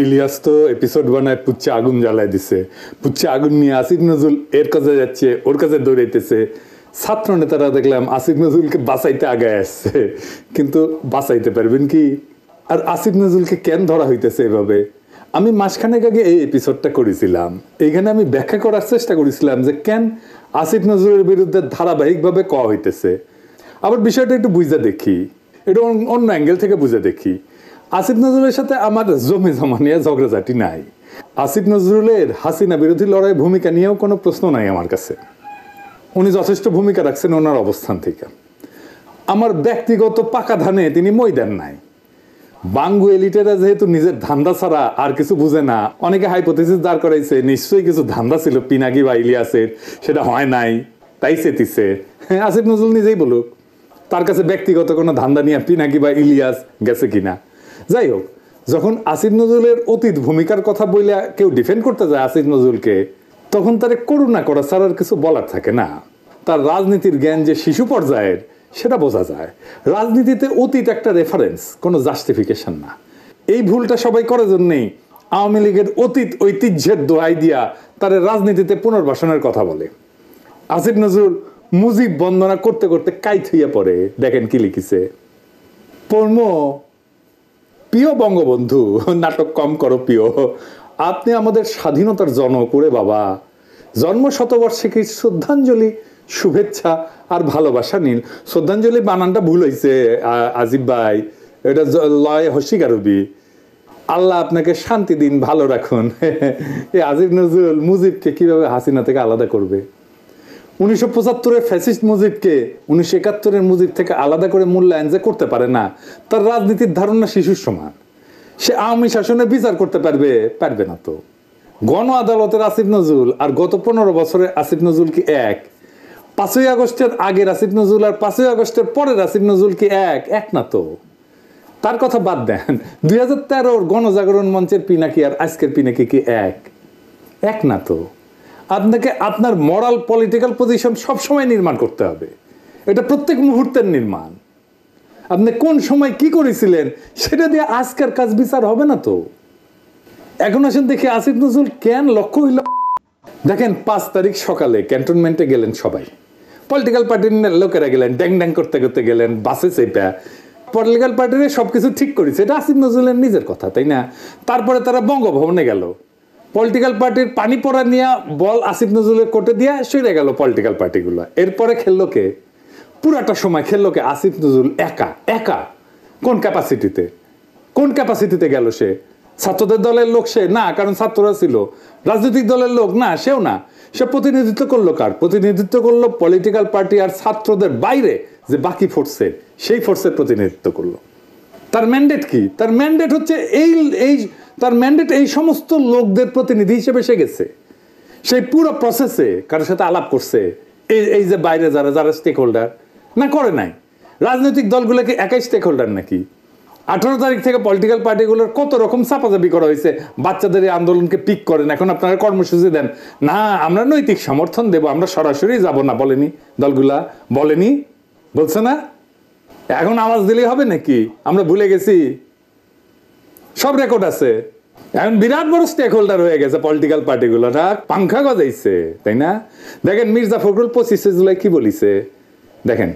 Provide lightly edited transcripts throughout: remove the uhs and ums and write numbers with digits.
ইলিয়াস তো এপিসোড বানায় পুচ্ছে আগুন জ্বালায় দিছে। পুচ্ছে আগুন নিয়ে আসিফ নজরুল এর কাছে যাচ্ছে, ওর কাছে দৌড়াইতেছে। ছাত্র নেতারা দেখলাম আসিফ নজরুলকে বাঁচাইতে আগায় আসছে, কিন্তু বাঁচাইতে পারবেন কি? আর আসিফ নজরুলকে কেন ধরা হইতেছে এভাবে? আমি মাসখানেক আগে এই এপিসোডটা করেছিলাম। এইখানে আমি ব্যাখ্যা করার চেষ্টা করেছিলাম যে কেন আসিফ নজরুলের বিরুদ্ধে ধারাবাহিকভাবে কওয়া হইতেছে। আবার বিষয়টা একটু বুঝে দেখি, এটা অন্য অ্যাঙ্গেল থেকে বুঝে দেখি। আসিফ নজরুলের সাথে আমার জমি জমা নিয়ে ঝগড়াঝাটি নাই। আসিফ নজরুলের হাসিনা বিরোধী লড়াই ভূমিকা নিয়েও কোনো প্রশ্ন নাই আমার কাছে। উনি যথেষ্ট ভূমিকা রাখছেন ওনার অবস্থান থেকে। আমার ব্যক্তিগত পাকা ধানে তিনি মই দেন নাই। বাঙ্গু এলিটেরা যেহেতু নিজের ধান্দা ছাড়া আর কিছু বুঝে না, অনেকে হাইপোথিসিস দাঁড় করাইছে নিশ্চয়ই কিছু ধান্দা ছিল পিনাকি বা ইলিয়াসের, সেটা হয় নাই, তাই চেতিছে। আসিফ নজরুল নিজেই বলুক তার কাছে ব্যক্তিগত কোনো ধান্দা নিয়ে পিনাকি বা ইলিয়াস গেছে কিনা। যাই হোক, যখন আসিফ নজরুলের অতীত ভূমিকার কথা বইলে কেউ ডিফেন্ড করতে যায় আসিফ নজরুলকে, তখন তার করুণা করা ছাড়ার কিছু বলার থাকে না। তার রাজনীতির জ্ঞান যে শিশু পর্যায়ের সেটা বোঝা যায়। রাজনীতিতে অতীত একটা রেফারেন্স, কোনো জাস্টিফিকেশন না। এই ভুলটা সবাই করে জন্যেই আওয়ামী লীগের অতীত ঐতিহ্যের দোহাই দিয়া তার রাজনীতিতে পুনর্বাসনের কথা বলে। আসিফ নজরুল মুজিব বন্দনা করতে করতে কাইত হইয়া পড়ে। দেখেন কি লিখিছে, পড়ম, প্রিয় বঙ্গবন্ধু, নাটক কম করো প্রিয়, আপনি আমাদের স্বাধীনতার জনক করে বাবা। জন্ম শতবর্ষে শ্রদ্ধাঞ্জলি, শুভেচ্ছা আর ভালোবাসা নিন। শ্রদ্ধাঞ্জলি বানানটা ভুল হয়েছে আজিব ভাই, এটা লয় হসিকারবি। আল্লাহ আপনাকে শান্তি দিন, ভালো রাখুন। এই আসিফ নজরুল মুজিবকে কিভাবে হাসিনা থেকে আলাদা করবে? 1975-এর ফ্যাসিস্ট মুজিবকে 1971-এর মুজিব থেকে আলাদা করে মূল্যায়ন যে করতে পারে না, তার রাজনীতির ধারণা শিশুর সমান। সে আওয়ামী শাসনে বিচার করতে পারবে না তো। গণ আদালতের আসিফ নজরুল আর গত 15 বছরের আসিফ নজরুল কি এক? 5ই আগস্টের আগের আসিফ নজরুল আর 5ই আগস্টের পরের আসিফ নজরুল কি এক না তো। তার কথা বাদ দেন, 2013-র গণজাগরণ মঞ্চের পিনাকি আর আজকের পিনাকি কি এক না তো। আপনাকে আপনার মরাল পলিটিক্যাল পজিশন সবসময় নির্মাণ করতে হবে, এটা প্রত্যেক মুহূর্তের নির্মাণ। আপনি কোন সময় কি করেছিলেন সেটা দিয়ে আজকের কাজ বিচার হবে না তো। এখন আসেন দেখি আসিফ নজরুল কেন লক্ষ্য হইল। দেখেন 5 তারিখ সকালে ক্যান্টনমেন্টে গেলেন সবাই, পলিটিক্যাল পার্টির লোকেরা গেলেন, ড্যাং ড্যাং করতে করতে গেলেন বাসে চেপা। পলিটিক্যাল পার্টির সবকিছু ঠিক করেছে, এটা আসিফ নজরুলের নিজের কথা, তাই না? তারপরে তারা বঙ্গভবনে গেল, পলিটিক্যাল পার্টির পানি পড়া নিয়ে বল আসিফ নজরুলের কোর্টে দিয়ে সরে গেল পলিটিক্যাল পার্টিগুলো। এরপরে খেললো কে? পুরাটা সময় খেললো কে? আসিফ নজরুল একা। কোন ক্যাপাসিটিতে গেল সে? ছাত্রদের দলের লোক সে না, কারণ ছাত্ররা ছিল। রাজনৈতিক দলের লোক না, সেও না। সে প্রতিনিধিত্ব করলো কার? প্রতিনিধিত্ব করলো পলিটিক্যাল পার্টি আর ছাত্রদের বাইরে যে বাকি ফোর্সের, সেই ফোর্সের প্রতিনিধিত্ব করলো। তার ম্যান্ডেট কি? তার ম্যান্ডেট হচ্ছে এই সমস্ত লোকদের প্রতিনিধি হিসেবে সে গেছে। সেই পুরো প্রসেসে কারোর সাথে আলাপ করছে এই যে বাইরে যারা স্টেক হোল্ডার না, করে নাই। রাজনৈতিক দলগুলোকে একাই স্টেক হোল্ডার নাকি? 18 তারিখ থেকে পলিটিক্যাল পার্টিগুলোর কত রকম চাপাচাপি করা হয়েছে, বাচ্চাদের এই আন্দোলনকে পিক করেন, এখন আপনারা কর্মসূচি দেন না, আমরা নৈতিক সমর্থন দেব, আমরা সরাসরি যাব না। বলেনি দলগুলা? বলছে না? এখন আওয়াজ দিলেই হবে নাকি? আমরা ভুলে গেছি? সব রেকর্ড আছে। এখন বিরাট বড় স্টেক হোল্ডার হয়ে গেছে পলিটিক্যাল পার্টিগুলো, পাংখা গজাইছে, তাই না? দেখেন মির্জা ফখরুল 25শে জুলাই কি বলিছে, দেখেন,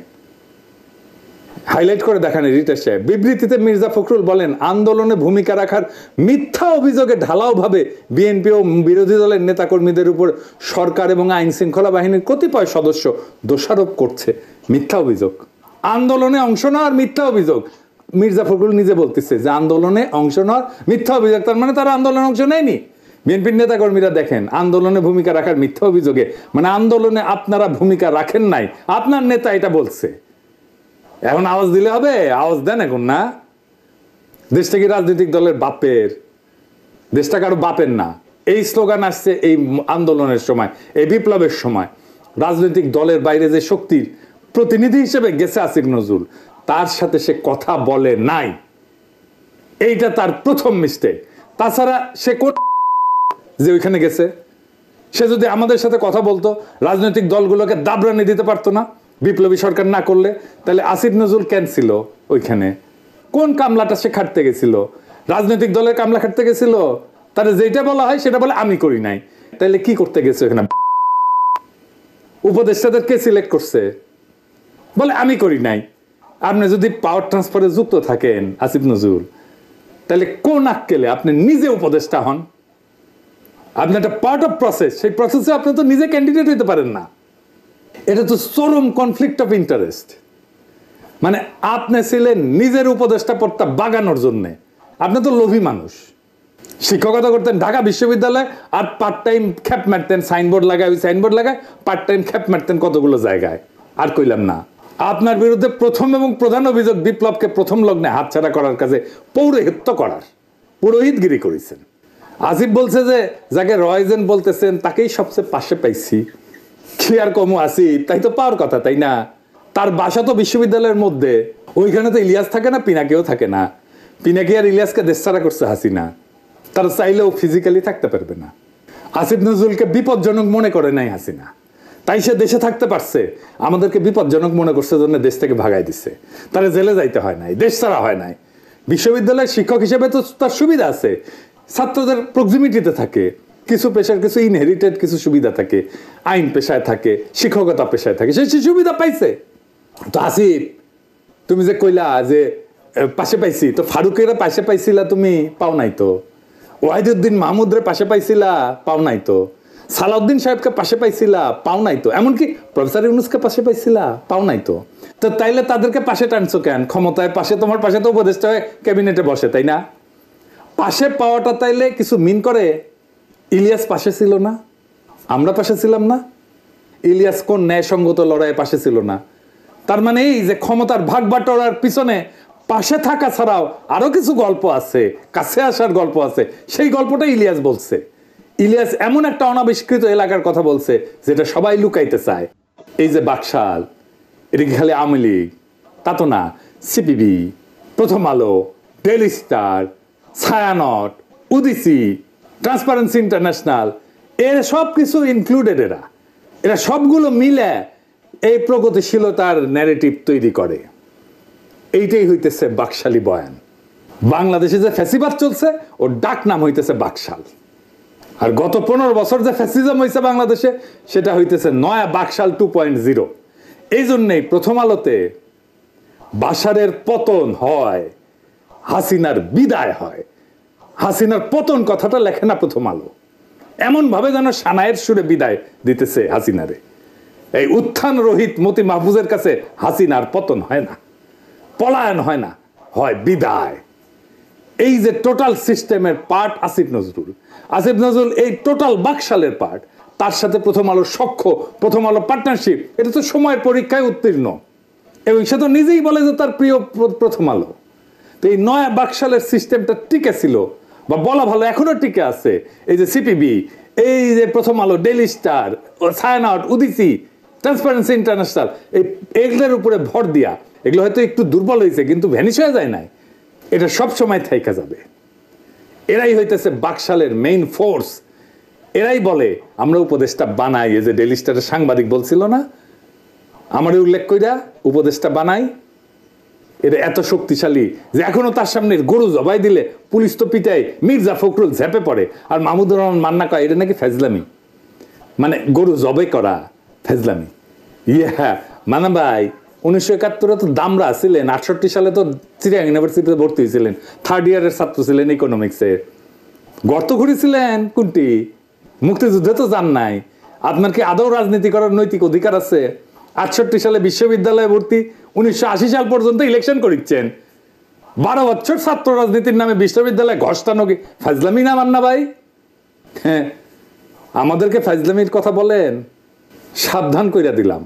হাইলাইট করে দেখান এডিটর সাহেব। বিবৃতিতে মির্জা ফখরুল বলেন, আন্দোলনে ভূমিকা রাখার মিথ্যা অভিযোগে ঢালাওভাবে বিএনপি ও বিরোধী দলের নেতাকর্মীদের উপর সরকার এবং আইন শৃঙ্খলা বাহিনীর কতিপয় সদস্য দোষারোপ করছে। মিথ্যা অভিযোগ, আন্দোলনে অংশ নেওয়ার মিথ্যা অভিযোগ। মির্জা ফখরুল নিজে বলতেছে যে আন্দোলনে অংশ নেওয়ার মিথ্যা অভিযোগ, তার মানে তারা আন্দোলনে অংশ নেয়নি। বিএনপির নেতাকর্মীরা দেখেন, আন্দোলনে ভূমিকা রাখার মিথ্যা অভিযোগে, মানে আন্দোলনে আপনারা ভূমিকা রাখেন নাই, আপনার নেতা এটা বলছে। এখন আওয়াজ দিলে হবে? আওয়াজ দেন এখন না। দেশটা কি রাজনৈতিক দলের বাপের? দেশটা কারো বাপের না। এই স্লোগান আসছে এই আন্দোলনের সময়, এই বিপ্লবের সময়। রাজনৈতিক দলের বাইরে যে শক্তির প্রতিনিধি হিসেবে গেছে আসিফ নজরুল, তার সাথে সে কথা বলে নাই, এইটা তার প্রথম মিস্টেক। তাছাড়া সে যে ওইখানে গেছে, সে যদি আমাদের সাথে কথা বলতো, রাজনৈতিক দলগুলোকে দাবরানি দিতে পারতো না বিপ্লবী সরকার না করলে, তাহলে আসিফ নজরুল কেন ছিল ওইখানে? কোন কামলাটা সে খাটতে গেছিল? রাজনৈতিক দলের কামলা খাটতে গেছিল, তারা যেটা বলা হয় সেটা বলে আমি করি নাই। তাহলে কি করতে গেছে এখানে? উপদেষ্টাদের কে সিলেক্ট করছে? বলে আমি করি নাই। আপনি যদি পাওয়ার ট্রান্সফারে যুক্ত থাকেন আসিফ নজরুল, তাহলে কোন আক্কেলে আপনি নিজে উপদেষ্টা হন? আপনি একটা পার্ট অফ প্রসেস, সেই প্রসেসে আপনি তো নিজে ক্যান্ডিডেট হইতে পারেন না। এটা তো চরম কনফ্লিক্ট অফ ইন্টারেস্ট। মানে আপনি ছিলেন নিজের উপদেষ্টা পদটা বাগানোর জন্যে। আপনি তো লোভী মানুষ। শিক্ষকতা করতেন ঢাকা বিশ্ববিদ্যালয়ে, আর পার্ট টাইম খ্যাপ মারতেন সাইনবোর্ড লাগায়, ওই সাইনবোর্ড লাগায় পার্ট টাইম খ্যাপ মারতেন কতগুলো জায়গায়। আর কইলাম না, আপনার বিরুদ্ধে প্রথম এবং প্রধান অভিযোগ বিপ্লবকে প্রথম লগ্নে হাতছাড়া করার কাজে পৌরোহিত্য করার, পুরোহিতগিরি করেছেন। আসিফ বলছে যে যাকে রয়জেন বলতেছেন তাকেই সবচেয়ে পাশে পাইছি। কি আর কমু আসিফ, তাই তো পাওয়ার কথা, তাই না? তার বাসা তো বিশ্ববিদ্যালয়ের মধ্যে, ওইখানে তো ইলিয়াস থাকে না, পিনাকিও থাকে না। পিনাকি আর ইলিয়াসকে দেশছাড়া করছে হাসিনা, তারা চাইলেও ফিজিক্যালি থাকতে পারবে না। আসিফ নজরুলকে বিপজ্জনক মনে করে নাই হাসিনা, তাই সে দেশে থাকতে পারছে। আমাদেরকে বিপজ্জনক মনে করছে জন্য দেশ থেকে ভাগাই দিচ্ছে। তারা জেলে যাইতে হয় নাই, দেশ ছাড়া হয় নাই। বিশ্ববিদ্যালয়ের শিক্ষক হিসেবে তো তার সুবিধা আছে, ছাত্রদের প্রক্সিমিটিতে থাকে, কিছু পেশার কিছু ইনহেরিটেড কিছু সুবিধা থাকে, আইন পেশায় থাকে, শিক্ষকতা পেশায় থাকে, সে সুবিধা পাইছে। তো আসিফ, তুমি যে কইলা যে পাশে পাইছি, তো ফারুকের পাশে পাইছিলা তুমি, পাও নাই তো। ওয়াহিদুদ্দিন মাহমুদের পাশে পাইছিলা, পাও নাই তো। সালাউদ্দিন সাহেবকে পাশে পাইছিলা, পাও নাই তো। এমনকি প্রফেসর ইউনুসকে পাশে পাইছিলা, পাও নাই তো। তো তাইলে তাদেরকে পাশে টানছো কেন? ক্ষমতায় পাশে, তোমার পাশে তো উপদেষ্টা হয়ে ক্যাবিনেটে বসে, তাই না? পাশে পাওয়াটা তাইলে কিছু মিন করে? ইলিয়াস পাশে ছিল না, আমরা পাশে ছিলাম না। ইলিয়াস কোন ন্যায়সঙ্গত লড়াইয়ে পাশে ছিল না? তার মানে এই যে ক্ষমতার ভাগ বাটোয়ারার পিছনে পাশে থাকা ছাড়াও আরো কিছু গল্প আছে, কাছে আসার গল্প আছে। সেই গল্পটা ইলিয়াস বলছে। ইলিয়াস এমন একটা অনাবিষ্কৃত এলাকার কথা বলছে যেটা সবাই লুকাইতে চায়। এই যে বাকশাল, এটা কি খালি আওয়ামী লীগ? তা তো না। CPB, Prothom Alo, daily star, Chhayanaut, Udichi, transparency international, এর সব কিছু ইনক্লুডেড। এরা সবগুলো মিলে এই প্রগতিশীলতার ন্যারেটিভ তৈরি করে। এইটাই হইতেছে বাকশালী বয়ান। বাংলাদেশে যে ফ্যাসিবাদ চলছে ওর ডাক নাম হইতেছে বাকশাল। আর গত 15 বছর যে ফ্যাসিজম হয়েছে বাংলাদেশে, সেটা হইতেছে নয়া বাকশাল 2.0। এই জন্যেই প্রথম আলোতে বাশারের পতন হয়, হাসিনার বিদায় হয়। হাসিনার পতন কথাটা লেখে না প্রথম আলো, এমন ভাবে যেন সানায়ের সুরে বিদায় দিতেছে হাসিনারে। এই উত্থান রহিত মতি মাহফুজের কাছে হাসিনার পতন হয় না, পলায়ন হয় না, হয় বিদায়। এই যে টোটাল সিস্টেমের পার্ট আসিফ নজরুল। আসিফ নজরুল এই টোটাল বাকশালের পার্ট। তার সাথে প্রথম আলোর সখ্য, প্রথম আলো পার্টনারশিপ, এটা তো সময়ের পরীক্ষায় উত্তীর্ণ। এবং সে তো নিজেই বলে যে তার প্রিয় প্রথম আলো। তো এই নয়া বাকশালের সিস্টেমটা টিকে ছিল, বা বলা ভালো এখনো টিকে আছে। এই যে সিপিবি, এই যে Prothom Alo, daily star, Chhayanaut, Udichi, transparency international, এগুলোর উপরে ভর দিয়া, এগুলো হয়তো একটু দুর্বল হয়েছে কিন্তু ভ্যানিশ হয়ে যায় নাই। এটা সব সময় থাইকা যাবে। এরাই হইতেছে বাকশালের মেইন ফোর্স। এরাই বলে আমরা উপদেষ্টা বানাই। এই যে ডেইলি স্টারের সাংবাদিক বলছিল না, আমার উল্লেখ কইরা উপদেষ্টা বানাই। এটা এত শক্তিশালী যে এখনো তার সামনে গরু জবাই দিলে পুলিশ তো পিটায়, মির্জা ফখরুল ঝেপে পড়ে, আর মাহমুদুর রহমান মান্না কয় এটা নাকি ফেজলামি। মানে গরু জবাই করা ফেজলামি। ইয়া মানা ভাই, 1971 তো দামরা ছিলেন, 68 সালে তো চিরিয়াং ইউনিভার্সিটিতে ভর্তি হয়েছিলেন, 3rd ইয়ারের ছাত্র ছিলেন ইকোনমিক্সে। গর্ত ঘুরেছিলেন কোনটি? মুক্তিযুদ্ধে তো যান নাই। আপনার কি আদৌ রাজনীতি করার নৈতিক অধিকার আছে? 68 সালে বিশ্ববিদ্যালয়ে ভর্তি, 1980 সাল পর্যন্ত ইলেকশন করিচ্ছেন। 12 বছর ছাত্র রাজনীতির নামে বিশ্ববিদ্যালয়ে ঘষ্টানো কি ফাজলামি না মান্না ভাই? হ্যাঁ, আমাদেরকে ফাজলামির কথা বলেন, সাবধান কইরা দিলাম।